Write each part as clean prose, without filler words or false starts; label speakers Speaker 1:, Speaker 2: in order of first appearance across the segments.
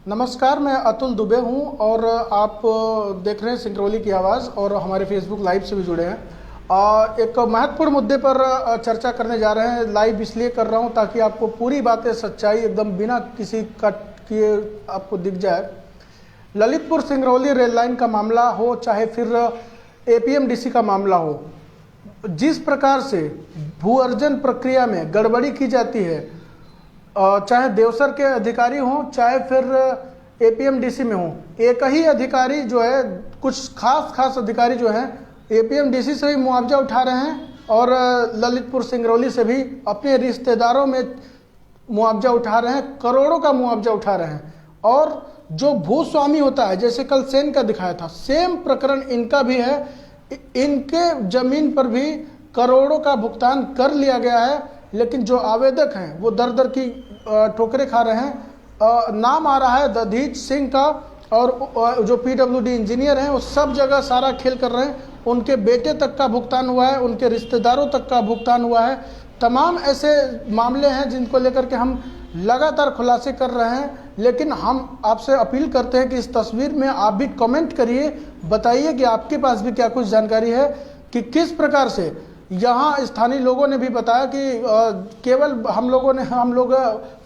Speaker 1: नमस्कार, मैं अतुल दुबे हूं और आप देख रहे हैं सिंगरौली की आवाज़ और हमारे फेसबुक लाइव से भी जुड़े हैं। एक महत्वपूर्ण मुद्दे पर चर्चा करने जा रहे हैं। लाइव इसलिए कर रहा हूं ताकि आपको पूरी बातें, सच्चाई एकदम बिना किसी कट किए आपको दिख जाए। ललितपुर सिंगरौली रेल लाइन का मामला हो चाहे फिर एपीएमडीसी का मामला हो, जिस प्रकार से भू अर्जन प्रक्रिया में गड़बड़ी की जाती है, चाहे देवसर के अधिकारी हों चाहे फिर एपीएमडीसी में हों, एक ही अधिकारी जो है, कुछ खास अधिकारी जो हैं एपीएमडीसी से भी मुआवजा उठा रहे हैं और ललितपुर सिंगरौली से भी अपने रिश्तेदारों में मुआवजा उठा रहे हैं, करोड़ों का मुआवजा उठा रहे हैं। और जो भूस्वामी होता है, जैसे कल सेन का दिखाया था, सेम प्रकरण इनका भी है। इनके जमीन पर भी करोड़ों का भुगतान कर लिया गया है, लेकिन जो आवेदक हैं वो दर दर की ठोकरें खा रहे हैं। नाम आ रहा है दधीच सिंह का, और जो पीडब्ल्यूडी इंजीनियर हैं वो सब जगह सारा खेल कर रहे हैं। उनके बेटे तक का भुगतान हुआ है, उनके रिश्तेदारों तक का भुगतान हुआ है। तमाम ऐसे मामले हैं जिनको लेकर के हम लगातार खुलासे कर रहे हैं, लेकिन हम आपसे अपील करते हैं कि इस तस्वीर में आप भी कमेंट करिए, बताइए कि आपके पास भी क्या कुछ जानकारी है कि किस प्रकार से यहाँ स्थानीय लोगों ने भी बताया कि केवल हम लोग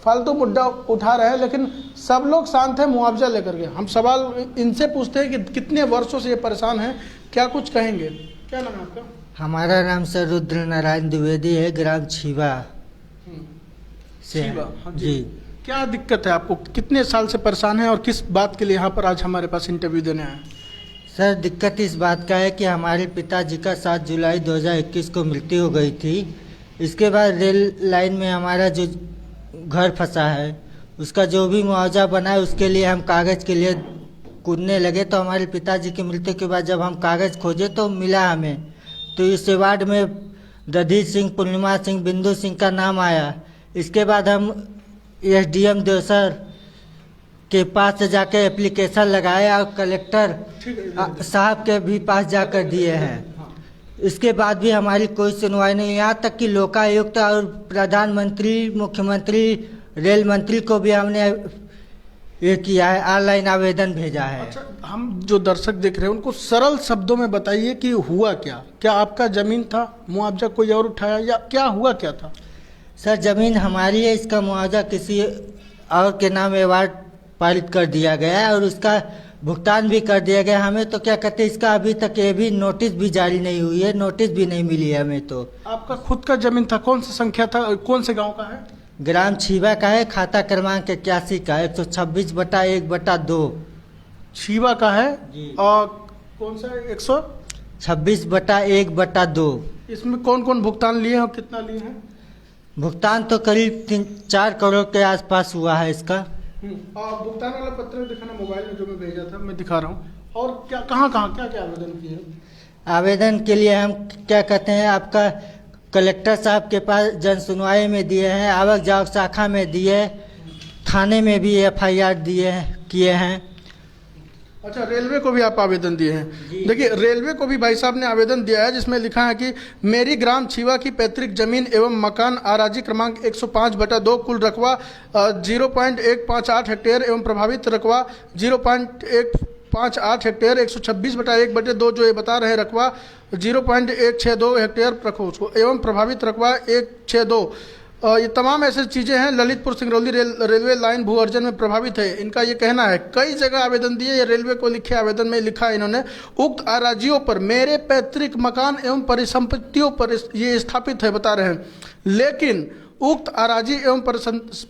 Speaker 1: फालतू मुद्दा उठा रहे हैं, लेकिन सब लोग शांत हैं मुआवजा लेकर के। हम सवाल इनसे पूछते हैं कि कितने वर्षों से ये परेशान हैं, क्या कुछ कहेंगे? क्या नाम है आपका?
Speaker 2: हमारा नाम सर रुद्र नारायण द्विवेदी है, ग्राम छीवा से।
Speaker 1: हाँ
Speaker 2: जी।
Speaker 1: क्या दिक्कत है आपको? कितने साल से परेशान हैं और किस बात के लिए यहाँ पर आज हमारे पास इंटरव्यू देने आए?
Speaker 2: सर, दिक्कत इस बात का है कि हमारे पिताजी का 7 जुलाई 2021 को मृत्यु हो गई थी। इसके बाद रेल लाइन में हमारा जो घर फंसा है, उसका जो भी मुआवजा बना है उसके लिए हम कागज़ के लिए कूदने लगे। तो हमारे पिताजी की मृत्यु के बाद जब हम कागज़ खोजे तो मिला हमें, तो इस वार्ड में दधीच सिंह, पूर्णिमा सिंह, बिंदु सिंह का नाम आया। इसके बाद हम एसडीएम देवसर के पास से जाकर एप्लीकेशन लगाया और कलेक्टर साहब के भी पास जाकर दिए हैं। इसके बाद भी हमारी कोई सुनवाई नहीं। यहाँ तक कि लोकायुक्त और प्रधानमंत्री, मुख्यमंत्री, रेल मंत्री को भी हमने ये किया है, ऑनलाइन आवेदन भेजा है।
Speaker 1: अच्छा, हम जो दर्शक देख रहे हैं उनको सरल शब्दों में बताइए कि हुआ क्या? क्या आपका जमीन था, मुआवजा कोई और उठाया, या क्या हुआ क्या था?
Speaker 2: सर, जमीन हमारी है, इसका मुआवजा किसी और के नाम अवार्ड पारित कर दिया गया है और उसका भुगतान भी कर दिया गया। हमें तो क्या कहते हैं, इसका अभी तक ये भी नोटिस भी जारी नहीं हुई है, नोटिस भी नहीं मिली है हमें। तो
Speaker 1: आपका खुद का जमीन था, कौन सा संख्या था, कौन से गांव का है?
Speaker 2: ग्राम छीवा का है, खाता क्रमांक 81 का, 126/1/2।
Speaker 1: छीवा का है
Speaker 2: जी।
Speaker 1: और कौन सा है?
Speaker 2: 126/1/2।
Speaker 1: इसमें कौन कौन भुगतान लिए हैं और कितना लिए हैं?
Speaker 2: भुगतान तो करीब 3-4 करोड़ के आसपास हुआ है इसका।
Speaker 1: भुगतान वाला पत्र दिखाना, मोबाइल में जो मैं भेजा था मैं दिखा रहा हूँ। और क्या कहाँ क्या आवेदन किए?
Speaker 2: आवेदन के लिए हम क्या कहते हैं, आपका कलेक्टर साहब के पास जन सुनवाई में दिए हैं, आवक जावक शाखा में दिए, थाने में भी एफआईआर किए हैं।
Speaker 1: अच्छा, रेलवे को भी आप आवेदन दिए हैं? देखिए, रेलवे को भी भाई साहब ने आवेदन दिया है, जिसमें लिखा है कि मेरी ग्राम छीवा की पैतृक जमीन एवं मकान आराजी क्रमांक 105/2, कुल रकबा 0.158 हेक्टेयर एवं प्रभावित रकबा 0.158 हेक्टेयर, 126/1/2 जो ये बता रहे रकबा 0.162 हेक्टेयर रखो उसको, एवं प्रभावित रकबा 162। ये तमाम ऐसी चीज़ें हैं। ललितपुर सिंगरौली रेलवे लाइन भू अर्जन में प्रभावित है, इनका ये कहना है। कई जगह आवेदन दिए, ये रेलवे को लिखे आवेदन में लिखा है इन्होंने, उक्त आराजियों पर मेरे पैतृक मकान एवं परिसंपत्तियों पर ये स्थापित है, बता रहे हैं, लेकिन उक्त आराजी एवं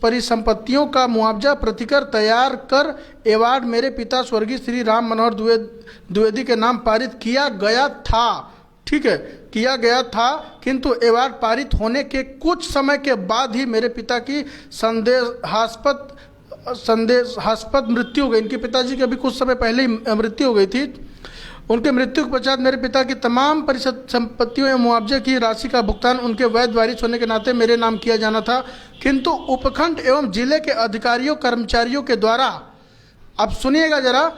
Speaker 1: परिसंपत्तियों का मुआवजा प्रतिकर तैयार कर अवार्ड मेरे पिता स्वर्गीय श्री राम मनोहर द्विवेदी के नाम पारित किया गया था। ठीक है, किया गया था, किंतु अवार्ड पारित होने के कुछ समय के बाद ही मेरे पिता की संदेहास्पद मृत्यु हो गई। इनके पिताजी की अभी कुछ समय पहले ही मृत्यु हो गई थी। उनके मृत्यु के पश्चात मेरे पिता की तमाम परिसंपत्तियों एवं मुआवजे की राशि का भुगतान उनके वैध वारिस होने के नाते मेरे नाम किया जाना था, किंतु उपखंड एवं जिले के अधिकारियों कर्मचारियों के द्वारा, अब सुनिएगा जरा,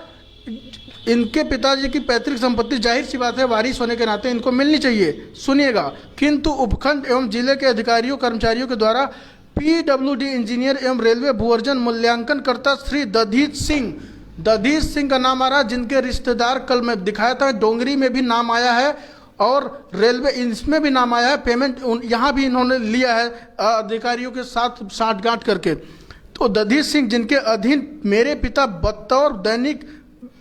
Speaker 1: इनके पिताजी की पैतृक संपत्ति जाहिर सी बात है वारिस होने के नाते इनको मिलनी चाहिए, सुनिएगा, किंतु उपखंड एवं जिले के अधिकारियों कर्मचारियों के द्वारा पीडब्ल्यूडी इंजीनियर एवं रेलवे भूअर्जन मूल्यांकनकर्ता श्री दधीच सिंह का नाम आ रहा है, जिनके रिश्तेदार कल मैं दिखाया था, डोंगरी में भी नाम आया है और रेलवे इसमें भी नाम आया है। पेमेंट यहाँ भी इन्होंने लिया है अधिकारियों के साथ साठगांठ करके। तो दधीच सिंह, जिनके अधीन मेरे पिता बतौर दैनिक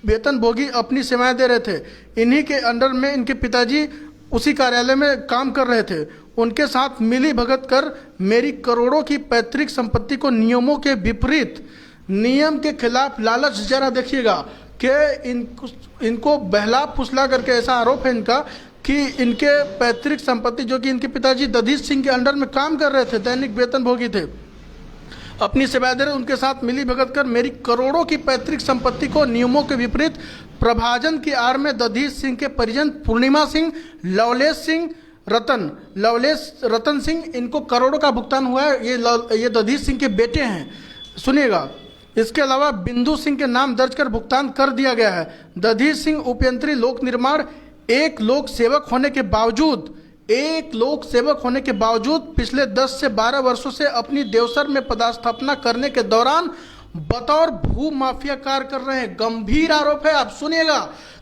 Speaker 1: वेतनभोगी अपनी सेवाएं दे रहे थे, इन्हीं के अंडर में इनके पिताजी उसी कार्यालय में काम कर रहे थे। उनके साथ मिली भगत कर मेरी करोड़ों की पैतृक संपत्ति को नियमों के विपरीत, नियम के खिलाफ लालच, जरा देखिएगा कि इनको बहला फुसला करके ऐसा आरोप है इनका कि इनके पैतृक संपत्ति, जो कि इनके पिताजी दधीच सिंह के अंडर में काम कर रहे थे, दैनिक वेतनभोगी थे, अपनी सेवाएं दे रहे, उनके साथ मिली भगत कर मेरी करोड़ों की पैतृक संपत्ति को नियमों के विपरीत प्रभाजन की आड़ में दधीच सिंह के परिजन पूर्णिमा सिंह, लवलेश रतन सिंह, इनको करोड़ों का भुगतान हुआ है। ये दधीच सिंह के बेटे हैं, सुनिएगा। इसके अलावा बिंदु सिंह के नाम दर्ज कर भुगतान कर दिया गया है। दधीच सिंह उपयंत्री लोक निर्माण एक लोक सेवक होने के बावजूद पिछले 10 से 12 वर्षों से अपनी देवसर में पदस्थापना करने के दौरान बतौर भू माफिया कार्य कर रहे हैं। गंभीर आरोप है, आप सुनिएगा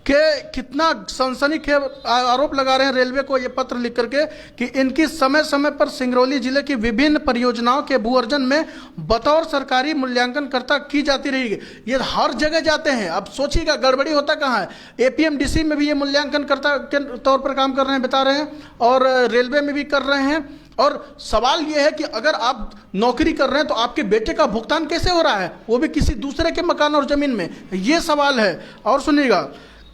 Speaker 1: कि कितना सनसनीखेज आरोप लगा रहे हैं रेलवे को ये पत्र लिख करके कि इनकी समय समय पर सिंगरौली जिले की विभिन्न परियोजनाओं के भू अर्जन में बतौर सरकारी मूल्यांकनकर्ता की जाती रही है। ये हर जगह जाते हैं। अब सोचिएगा गड़बड़ी होता कहाँ है। एपीएमडीसी में भी ये मूल्यांकनकर्ता के तौर पर काम कर रहे हैं, बता रहे हैं, और रेलवे में भी कर रहे हैं। और सवाल यह है कि अगर आप नौकरी कर रहे हैं तो आपके बेटे का भुगतान कैसे हो रहा है, वो भी किसी दूसरे के मकान और जमीन में, ये सवाल है। और सुनिएगा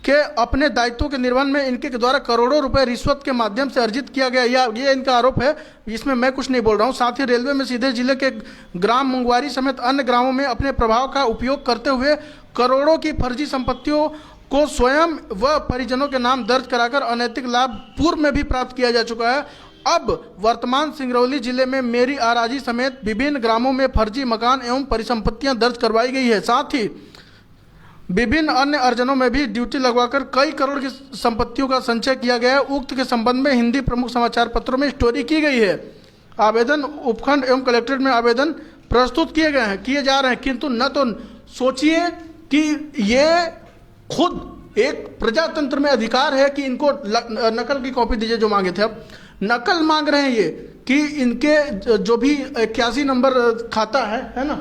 Speaker 1: कि अपने दायित्वों के निर्वहन में इनके द्वारा करोड़ों रुपए रिश्वत के माध्यम से अर्जित किया गया, या ये इनका आरोप है, इसमें मैं कुछ नहीं बोल रहा हूं। साथ ही रेलवे में सीधे जिले के ग्राम मुंगवारी समेत अन्य ग्रामों में अपने प्रभाव का उपयोग करते हुए करोड़ों की फर्जी संपत्तियों को स्वयं व परिजनों के नाम दर्ज कराकर अनैतिक लाभ पूर्व में भी प्राप्त किया जा चुका है। अब वर्तमान सिंगरौली जिले में मेरी आराजी समेत विभिन्न ग्रामों में फर्जी मकान एवं परिसंपत्तियां दर्ज करवाई गई है। साथ ही विभिन्न अन्य अर्जनों में भी ड्यूटी लगवाकर कई करोड़ की संपत्तियों का संचय किया गया है। उक्त के संबंध में हिंदी प्रमुख समाचार पत्रों में स्टोरी की गई है। आवेदन उपखंड एवं कलेक्ट्रेट में आवेदन प्रस्तुत किए जा रहे हैं, किंतु न तो सोचिए कि ये खुद एक प्रजातंत्र में अधिकार है कि इनको नकल की कॉपी दीजिए जो मांगे थे। अब नकल मांग रहे हैं ये कि इनके जो भी 81 नंबर खाता है ना,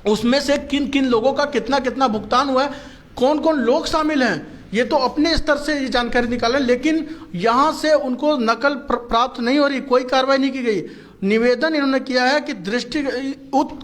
Speaker 1: उसमें से किन किन लोगों का कितना कितना भुगतान हुआ है, कौन कौन लोग शामिल हैं, ये तो अपने स्तर से ये जानकारी निकालें, लेकिन यहाँ से उनको नकल प्राप्त नहीं हो रही, कोई कार्रवाई नहीं की गई। निवेदन इन्होंने किया है कि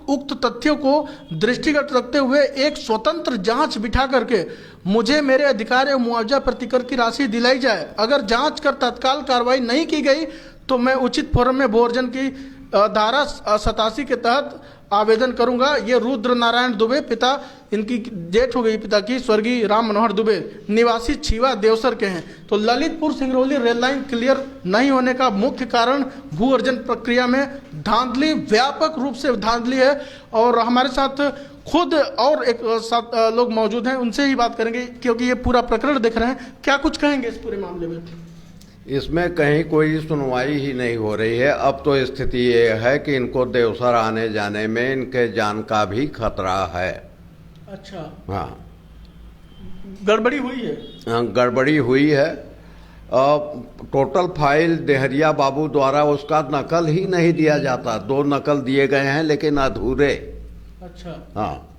Speaker 1: उक्त तथ्यों को दृष्टिगत रखते हुए एक स्वतंत्र जांच बिठा करके मुझे मेरे अधिकार एवं मुआवजा प्रतिकर की राशि दिलाई जाए। अगर जांच कर तत्काल कार्रवाई नहीं की गई तो मैं उचित फोरम में भूअर्जन की धारा 87 के तहत आवेदन करूंगा। ये रुद्र नारायण दुबे, पिता, इनकी डेथ हो गई पिता की, स्वर्गीय राम मनोहर दुबे, निवासी छीवा देवसर के हैं। तो Lalitpur Singrauli rail line clear नहीं होने का मुख्य कारण भू अर्जन प्रक्रिया में धांधली, व्यापक रूप से धांधली है। और हमारे साथ खुद और एक साथ लोग मौजूद हैं, उनसे ही बात करेंगे क्योंकि ये पूरा प्रकरण देख रहे हैं। क्या कुछ कहेंगे इस पूरे मामले में?
Speaker 3: इसमें कहीं कोई सुनवाई ही नहीं हो रही है। अब तो स्थिति ये है कि इनको देवसर आने जाने में इनके जान का भी खतरा है।
Speaker 1: अच्छा,
Speaker 3: हाँ,
Speaker 1: गड़बड़ी हुई है।
Speaker 3: हाँ, गड़बड़ी हुई है। टोटल फाइल देहरिया बाबू द्वारा उसका नकल ही नहीं दिया जाता। 2 नकल दिए गए हैं लेकिन अधूरे।
Speaker 1: अच्छा,
Speaker 3: हाँ,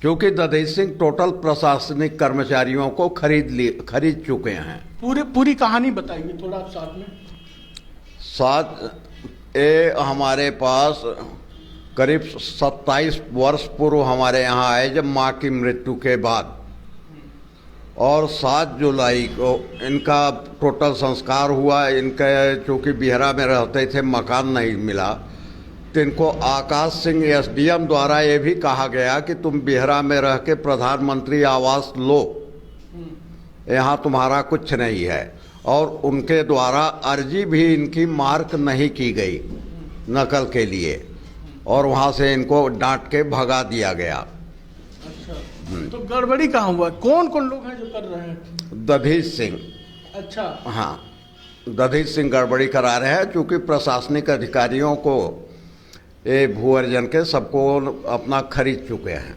Speaker 3: क्योंकि दधीच सिंह टोटल प्रशासनिक कर्मचारियों को खरीद चुके हैं।
Speaker 1: पूरी कहानी बताइए थोड़ा आप साथ में।
Speaker 3: हमारे पास करीब 27 वर्ष पूर्व हमारे यहाँ आए जब माँ की मृत्यु के बाद, और 7 जुलाई को इनका टोटल संस्कार हुआ। इनके चूँकि बिहरा में रहते थे, मकान नहीं मिला, तो इनको आकाश सिंह एसडीएम द्वारा ये भी कहा गया कि तुम बिहरा में रह के प्रधानमंत्री आवास लो, यहाँ तुम्हारा कुछ नहीं है। और उनके द्वारा अर्जी भी इनकी मार्क नहीं की गई नकल के लिए, और वहाँ से इनको डांट के भगा दिया गया।
Speaker 1: अच्छा, तो गड़बड़ी कहाँ हुआ? कौन कौन लोग हैं जो कर रहे हैं?
Speaker 3: दधीच सिंह।
Speaker 1: अच्छा,
Speaker 3: हाँ, दधीच सिंह गड़बड़ी करा रहे हैं, क्योंकि प्रशासनिक अधिकारियों को ये भू अर्जन के सबको अपना खरीद चुके हैं।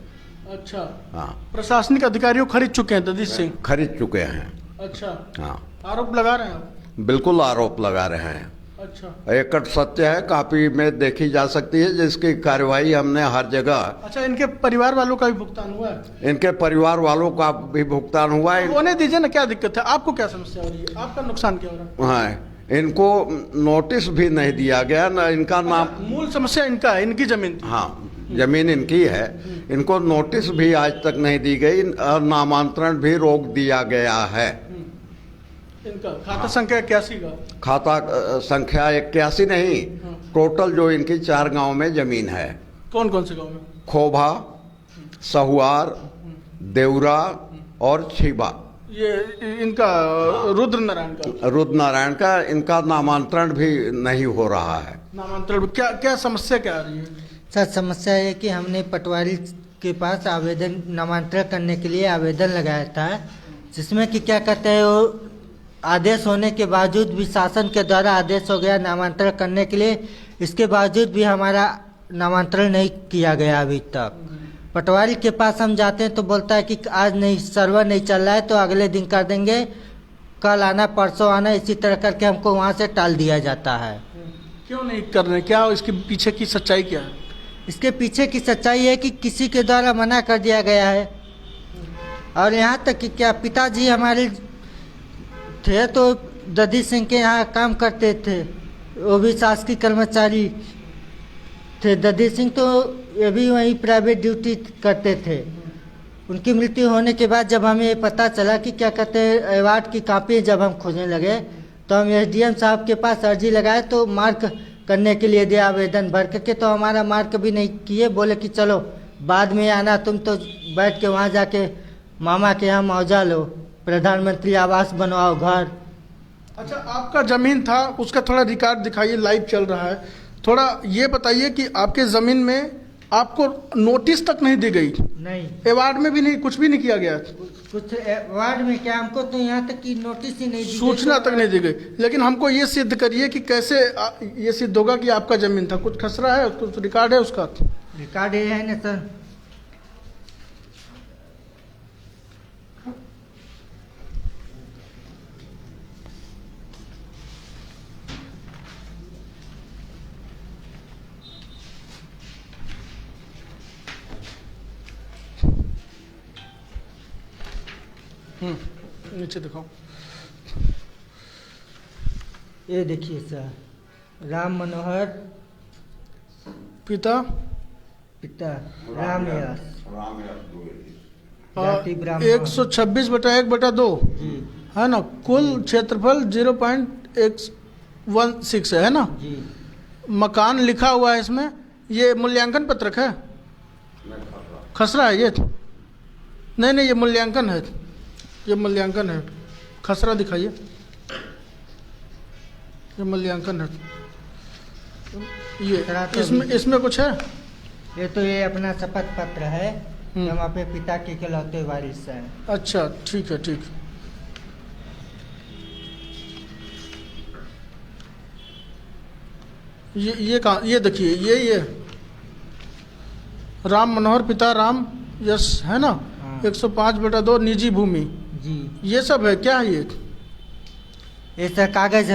Speaker 1: अच्छा,
Speaker 3: हाँ,
Speaker 1: प्रशासनिक अधिकारियों खरीद चुके हैं दधीच सिंह।
Speaker 3: खरीद चुके हैं।
Speaker 1: अच्छा,
Speaker 3: हाँ,
Speaker 1: आरोप लगा रहे हैं आप?
Speaker 3: बिल्कुल आरोप लगा रहे हैं।
Speaker 1: अच्छा,
Speaker 3: एकट सत्य है, कापी में देखी जा सकती है, जिसकी कार्रवाई हमने हर जगह।
Speaker 1: अच्छा, इनके परिवार वालों का भी भुगतान हुआ है?
Speaker 3: इनके परिवार वालों का भी भुगतान हुआ है।
Speaker 1: होने दीजिए ना, क्या दिक्कत है? आपको क्या समस्या हो रही है? आपका नुकसान क्या हो रहा है?
Speaker 3: हाँ, इनको नोटिस भी नहीं दिया गया ना, इनका नाम।
Speaker 1: मूल समस्या इनका है, इनकी जमीन थी।
Speaker 3: हाँ, जमीन इनकी है, इनको नोटिस भी आज तक नहीं दी गई, नामांतरण भी रोक दिया गया है।
Speaker 1: इनका खाता संख्या 81 का
Speaker 3: खाता संख्या 81 नहीं, टोटल जो इनकी 4 गांव में जमीन है।
Speaker 1: कौन कौन से गांव में?
Speaker 3: खोभा, सहुआर, देवरा और छिबा।
Speaker 1: ये इनका रुद्र नारायण का
Speaker 3: इनका नामांतरण भी नहीं हो रहा है।
Speaker 1: नामांतरण क्या क्या समस्या क्या आ रही है?
Speaker 2: सर, समस्या है कि हमने पटवारी के पास आवेदन नामांतरण करने के लिए आवेदन लगाया था, जिसमें कि क्या कहते हैं, वो आदेश होने के बावजूद भी, शासन के द्वारा आदेश हो गया नामांतरण करने के लिए, इसके बावजूद भी हमारा नामांतरण नहीं किया गया अभी तक। पटवारी के पास हम जाते हैं तो बोलता है कि आज नहीं, सर्वर नहीं चल रहा है, तो अगले दिन कर देंगे, कल आना, परसों आना, इसी तरह करके हमको वहाँ से टाल दिया जाता है।
Speaker 1: क्यों नहीं कर रहे? क्या इसके पीछे की सच्चाई क्या है?
Speaker 2: इसके पीछे की सच्चाई है कि किसी के द्वारा मना कर दिया गया है। और यहाँ तक कि क्या पिताजी हमारे थे तो दधीच सिंह के यहाँ काम करते थे, वो भी शासकीय कर्मचारी थे। दधीच सिंह तो ये भी वहीं प्राइवेट ड्यूटी करते थे। उनकी मृत्यु होने के बाद जब हमें ये पता चला कि क्या कहते हैं, अवार्ड की कापी जब हम खोजने लगे तो हम एसडीएम साहब के पास अर्जी लगाए, तो मार्क करने के लिए दिया आवेदन भर के, तो हमारा मार्क भी नहीं किए। बोले कि चलो बाद में आना, तुम तो बैठ के वहाँ जाके मामा के यहाँ मौजा लो, प्रधानमंत्री आवास बनवाओ घर।
Speaker 1: अच्छा, आपका जमीन था, उसका थोड़ा रिकॉर्ड दिखाइए, लाइव चल रहा है। थोड़ा ये बताइए कि आपके जमीन में आपको नोटिस तक नहीं दी गई?
Speaker 2: नहीं,
Speaker 1: अवार्ड में भी नहीं, कुछ भी नहीं किया गया?
Speaker 2: कुछ अवार्ड में क्या, हमको तो यहाँ तक कि नोटिस ही नहीं दी,
Speaker 1: सूचना तक नहीं दी गई। लेकिन हमको ये सिद्ध करिए कि कैसे ये सिद्ध होगा कि आपका जमीन था। कुछ खसरा है, कुछ रिकॉर्ड है उसका?
Speaker 2: रिकॉर्ड ये है ना सर।
Speaker 1: नीचे दिखाओ।
Speaker 2: ये देखिए सर, राम मनोहर
Speaker 1: पिता
Speaker 2: राम यश, जाति ब्राह्मण,
Speaker 1: 126/1/2
Speaker 2: जी
Speaker 1: है ना। कुल क्षेत्रफल 0.116 है ना।
Speaker 2: जी।
Speaker 1: मकान लिखा हुआ है इसमें। ये मूल्यांकन पत्रक है? खसरा है ये? नहीं, ये मूल्यांकन है, ये मूल्यांकन है। खसरा दिखाइए, ये मूल्यांकन है। ये इसमें कुछ है?
Speaker 2: ये तो ये अपना शपथ पत्र है, हम अपने पिता के इकलौते वारिस हैं।
Speaker 1: अच्छा, ठीक है, ठीक। ये कहाँ? ये देखिए, ये राम मनोहर पिता राम यश है ना। 105/2 निजी भूमि
Speaker 2: जी।
Speaker 1: ये सब है क्या?
Speaker 2: ये सर कागज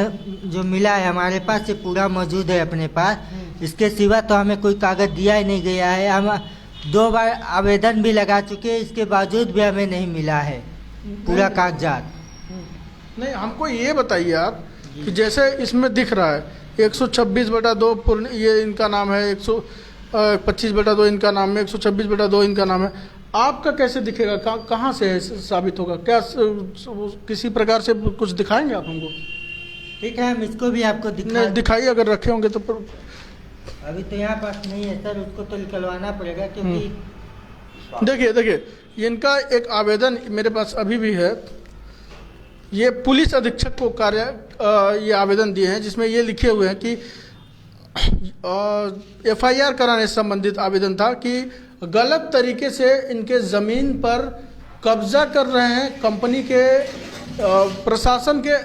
Speaker 2: जो मिला है हमारे पास, ये पूरा मौजूद है अपने पास। इसके सिवा तो हमें कोई कागज दिया ही नहीं गया है। हम 2 बार आवेदन भी लगा चुके हैं, इसके बावजूद भी हमें नहीं मिला है पूरा कागजात।
Speaker 1: नहीं, हमको ये बताइए आप कि जैसे इसमें दिख रहा है 126/2 पूर्ण, ये इनका नाम है, 125/2 इनका नाम है, 126/2 इनका नाम है। आपका कैसे दिखेगा? कहाँ से साबित होगा? क्या किसी प्रकार से कुछ दिखाएंगे आप हमको?
Speaker 2: ठीक है, हम इसको भी आपको
Speaker 1: दिखाइए, अगर रखे होंगे तो।
Speaker 2: अभी तो यहाँ पास नहीं है सर, उसको तो निकलवाना पड़ेगा, क्योंकि
Speaker 1: देखिए इनका एक आवेदन मेरे पास अभी भी है। ये पुलिस अधीक्षक को ये आवेदन दिए हैं, जिसमें ये लिखे हुए हैं कि FIR कराने से संबंधित आवेदन था कि गलत तरीके से इनके ज़मीन पर कब्जा कर रहे हैं। कंपनी के प्रशासन के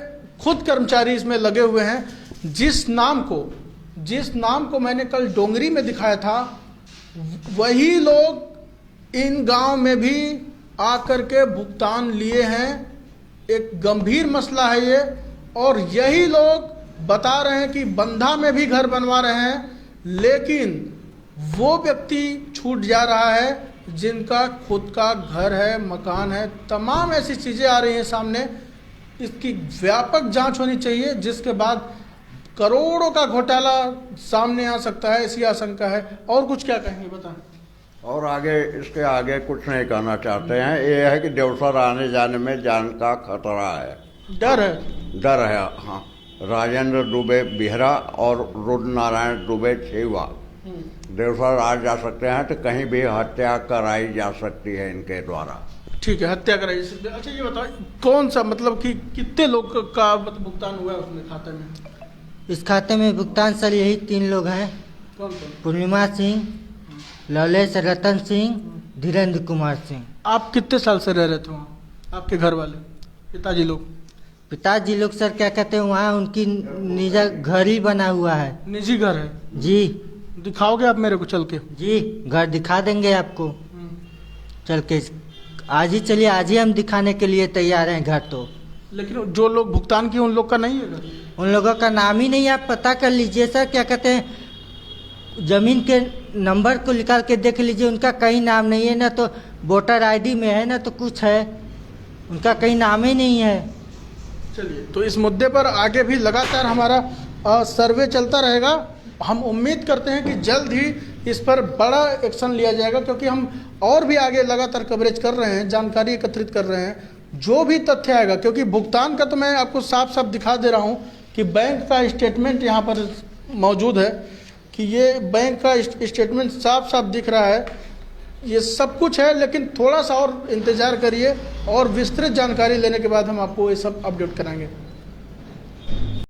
Speaker 1: खुद कर्मचारी इसमें लगे हुए हैं, जिस नाम को जिस नाम को मैंने कल डोंगरी में दिखाया था, वही लोग इन गांव में भी आकर के भुगतान लिए हैं। एक गंभीर मसला है ये, और यही लोग बता रहे हैं कि बंधा में भी घर बनवा रहे हैं, लेकिन वो व्यक्ति छूट जा रहा है जिनका खुद का घर है, मकान है। तमाम ऐसी चीज़ें आ रही हैं सामने। इसकी व्यापक जांच होनी चाहिए, जिसके बाद करोड़ों का घोटाला सामने आ सकता है, ऐसी आशंका है। और कुछ क्या कहेंगे, बताएं।
Speaker 3: और आगे इसके आगे कुछ नहीं कहना चाहते हैं। ये है कि देवसर आने जाने में जान का खतरा है, डर है। हाँ, राजेंद्र दुबे बिहरा और रुद्रनारायण दुबे छेवा देवसर आ जा सकते हैं, तो कहीं भी हत्या कराई जा सकती है इनके द्वारा।
Speaker 1: ठीक है, हत्या कराई जा सकती है। अच्छा ये बताओ, कौन सा मतलब कि कितने लोग का भुगतान हुआ है उसमें खाते में?
Speaker 2: इस खाते में भुगतान सर यही 3 लोग हैं।
Speaker 1: कौन कौन?
Speaker 2: पूर्णिमा सिंह, लवलेश रतन सिंह, धीरेन्द्र कुमार सिंह।
Speaker 1: आप कितने साल से रह रहे थे वहाँ? आपके घर वाले, पिताजी लोग?
Speaker 2: पिताजी लोग सर क्या कहते हैं, वहाँ उनकी निजी घर ही बना हुआ है।
Speaker 1: निजी घर है
Speaker 2: जी।
Speaker 1: दिखाओगे आप मेरे को चल के?
Speaker 2: जी, घर दिखा देंगे आपको चल के। आज ही चलिए, आज ही हम दिखाने के लिए तैयार हैं घर। तो
Speaker 1: लेकिन जो लोग भुगतान किए उन लोग का नहीं है घर?
Speaker 2: उन लोगों का नाम ही नहीं, आप पता कर लीजिए सर। क्या कहते हैं, जमीन के नंबर को निकाल के देख लीजिए, उनका कहीं नाम नहीं है। ना तो वोटर आईडी में है, ना तो कुछ है, उनका कहीं नाम ही नहीं है।
Speaker 1: चलिए, तो इस मुद्दे पर आगे भी लगातार हमारा सर्वे चलता रहेगा। हम उम्मीद करते हैं कि जल्द ही इस पर बड़ा एक्शन लिया जाएगा, क्योंकि हम और भी आगे लगातार कवरेज कर रहे हैं, जानकारी एकत्रित कर रहे हैं। जो भी तथ्य आएगा, क्योंकि भुगतान का तो मैं आपको साफ साफ दिखा दे रहा हूं कि बैंक का स्टेटमेंट यहाँ पर मौजूद है, कि ये बैंक का स्टेटमेंट साफ साफ दिख रहा है। ये सब कुछ है, लेकिन थोड़ा सा और इंतज़ार करिए, और विस्तृत जानकारी लेने के बाद हम आपको ये सब अपडेट कराएंगे।